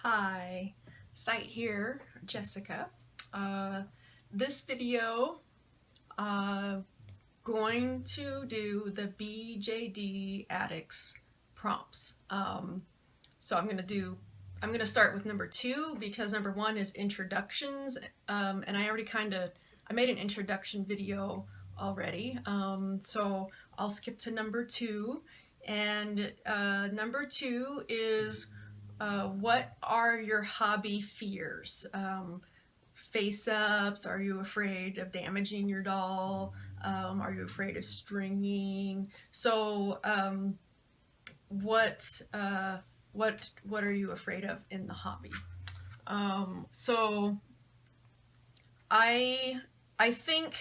Hi, Sight here, Jessica. This video, going to do the BJD addicts prompts. So I'm gonna start with number 2 because number 1 is introductions, and I made an introduction video already. So I'll skip to number 2, and number 2 is what are your hobby fears? Face-ups? Are you afraid of damaging your doll? Are you afraid of stringing? So, what are you afraid of in the hobby? So I think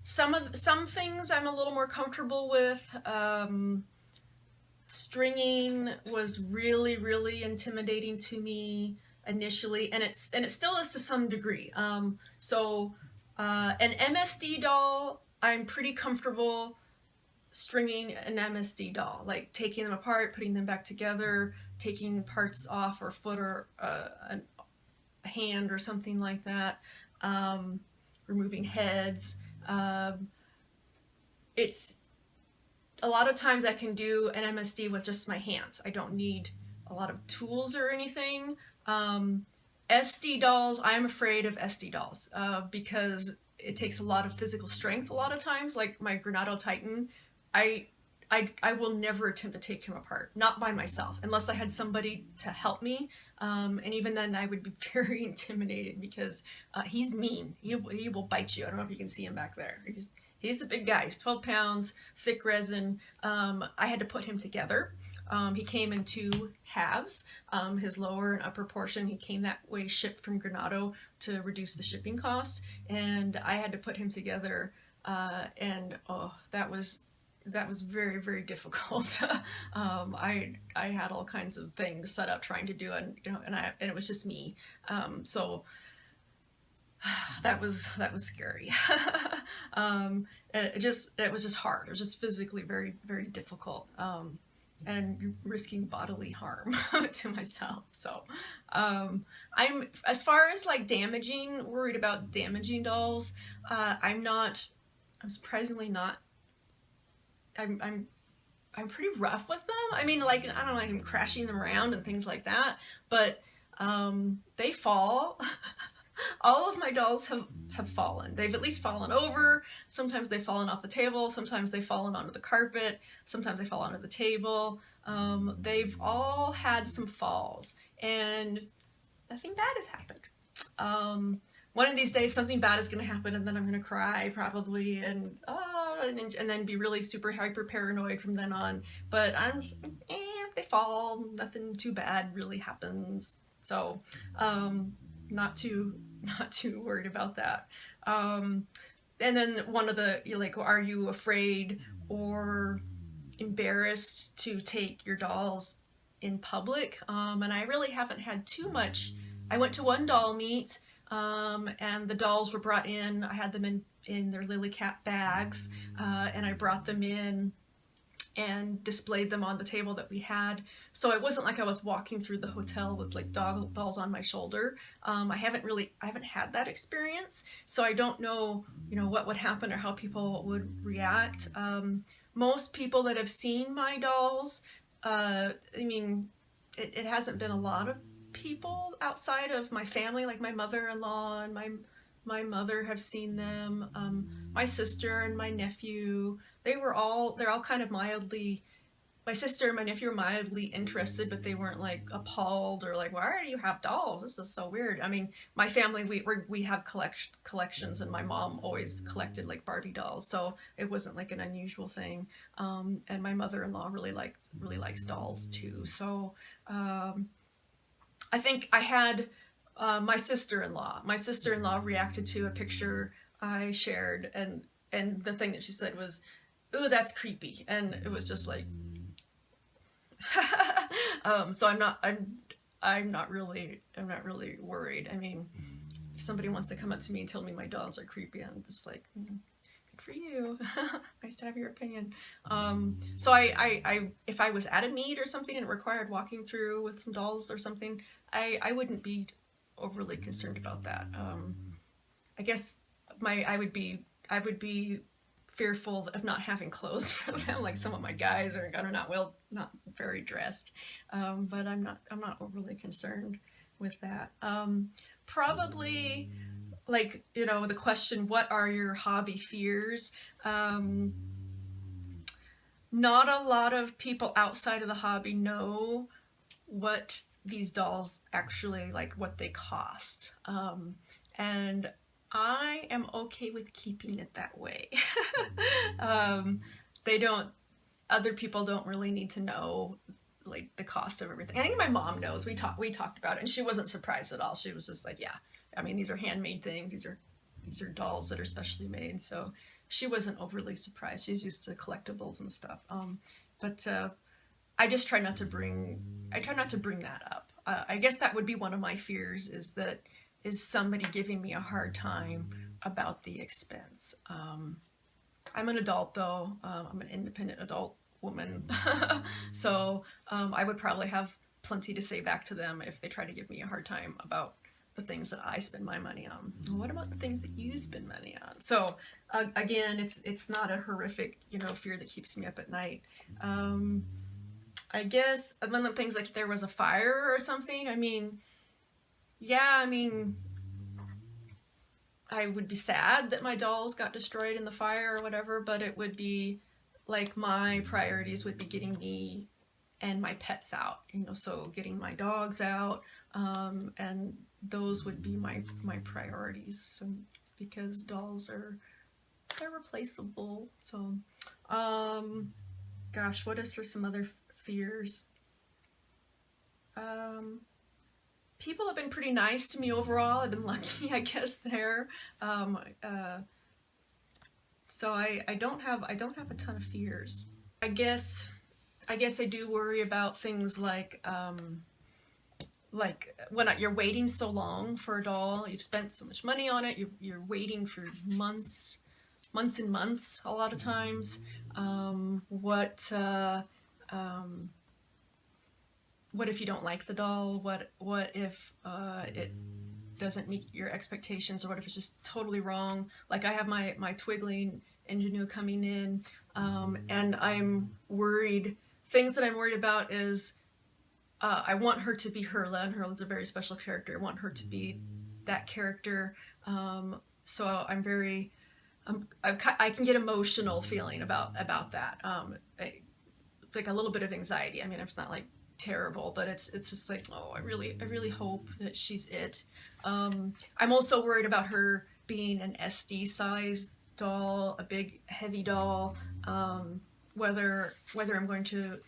some things I'm a little more comfortable with. Stringing was really intimidating to me initially, and it still is to some degree. An MSD doll, I'm pretty comfortable stringing an MSD doll, like taking them apart, putting them back together, taking parts off, or foot, or a hand or something like that, removing heads. It's a lot of times I can do an MSD with just my hands. I don't need a lot of tools or anything. SD dolls, I'm afraid of SD dolls because it takes a lot of physical strength a lot of times. Like my Granado Titan, I will never attempt to take him apart, not by myself, unless I had somebody to help me. And even then I would be very intimidated because he's mean. He will bite you. I don't know if you can see him back there. He's a big guy. He's 12 pounds, thick resin. I had to put him together. He came in 2 halves. His lower and upper portion, he came that way shipped from Granado to reduce the shipping cost. And I had to put him together, and oh, that was very difficult. I had all kinds of things set up trying to do it, and it was just me. So that was scary. It was just hard. It was just physically very difficult, and risking bodily harm to myself. So I'm, as far as like worried about damaging dolls, I'm surprisingly not. I'm pretty rough with them. I mean, like, I don't like him crashing them around and things like that, but they fall. All of my dolls have fallen. They've at least fallen over. Sometimes they've fallen off the table. Sometimes they've fallen onto the carpet. Sometimes they fall onto the table. They've all had some falls, and nothing bad has happened. One of these days something bad is going to happen, and then I'm going to cry probably, and then be really super hyper paranoid from then on. But they fall. Nothing too bad really happens. So not too worried about that. And then one of the, like, are you afraid or embarrassed to take your dolls in public? And I really haven't had too much. I went to one doll meet, and the dolls were brought in. I had them in their Lily Cat bags, and I brought them in and displayed them on the table that we had. So it wasn't like I was walking through the hotel with like dolls on my shoulder. I haven't had that experience, so I don't know, what would happen or how people would react. Most people that have seen my dolls, I mean, it hasn't been a lot of people outside of my family, like my mother-in-law and my mother have seen them. My sister and my nephew, they're all kind of mildly, my sister and my nephew were mildly interested, but they weren't like appalled or like, why do you have dolls? This is so weird. I mean, my family, we have collections, and my mom always collected like Barbie dolls, so it wasn't like an unusual thing. And my mother-in-law really likes dolls too. So I think I had my sister-in-law reacted to a picture I shared, and the thing that she said was, "Ooh, that's creepy," and it was just like, so I'm not really worried. I mean, if somebody wants to come up to me and tell me my dolls are creepy, I'm just like, good for you. Nice to have your opinion. So if I was at a meet or something and it required walking through with some dolls or something, I wouldn't be overly concerned about that. I guess I would be fearful of not having clothes for them. Like some of my guys are not very dressed, but I'm not overly concerned with that. Probably, like, the question, what are your hobby fears? Not a lot of people outside of the hobby know what these dolls actually, like, what they cost. And I am okay with keeping it that way. Other people don't really need to know, like, the cost of everything. I think my mom knows. We talked about it, and she wasn't surprised at all. She was just like, yeah, I mean, these are handmade things. These are dolls that are specially made. So she wasn't overly surprised. She's used to collectibles and stuff. But I just try not to bring that up. I guess that would be one of my fears, is somebody giving me a hard time about the expense. I'm an adult, though. I'm an independent adult woman. So I would probably have plenty to say back to them if they try to give me a hard time about the things that I spend my money on. What about the things that you spend money on? So again, it's not a horrific, fear that keeps me up at night. I guess one of the things, like, if there was a fire or something, I would be sad that my dolls got destroyed in the fire or whatever, but it would be like my priorities would be getting me and my pets out, so getting my dogs out, and those would be my priorities. So, because dolls they're replaceable. So, gosh, what are some other fears? People have been pretty nice to me overall. I've been lucky, I guess, there. So I don't have a ton of fears. I guess I do worry about things like when you're waiting so long for a doll, you've spent so much money on it, you're waiting for months and months a lot of times. What if you don't like the doll? What if it doesn't meet your expectations, or what if it's just totally wrong? Like, I have my Twiggling ingenue coming in, and I'm worried. Things that I'm worried about is I want her to be Hurla, and Hurla's a very special character. I want her to be that character. So I'm very, I can get emotional feeling about that. It's like a little bit of anxiety. It's not like terrible, but it's just like, oh, I really hope that she's it. I'm also worried about her being an SD size doll, a big heavy doll, whether I'm going to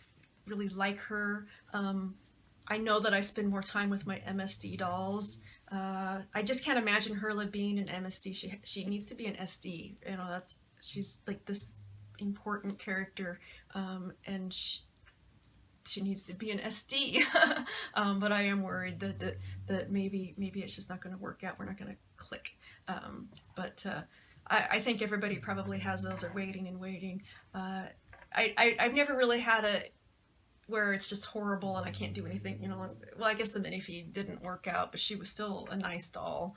really like her. I know that I spend more time with my MSD dolls. I just can't imagine Hurla being an MSD. She needs to be an SD. She's like this important character, and she needs to be an SD. But I am worried that maybe it's just not going to work out. We're not going to click. But I think everybody probably has those, are waiting. I've never really had where it's just horrible and I can't do anything. Well, I guess the minifeed didn't work out, but she was still a nice doll.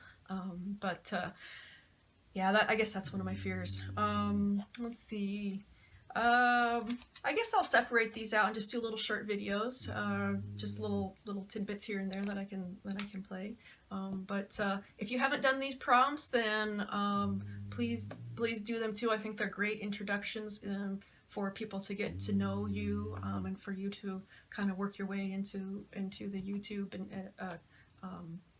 Yeah, I guess that's one of my fears. Let's see. I guess I'll separate these out and just do little short videos, just little tidbits here and there that I can play. But if you haven't done these prompts, then please do them too. I think they're great introductions for people to get to know you, and for you to kind of work your way into the YouTube and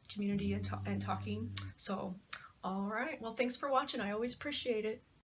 community and talking. So, all right. Well, thanks for watching. I always appreciate it.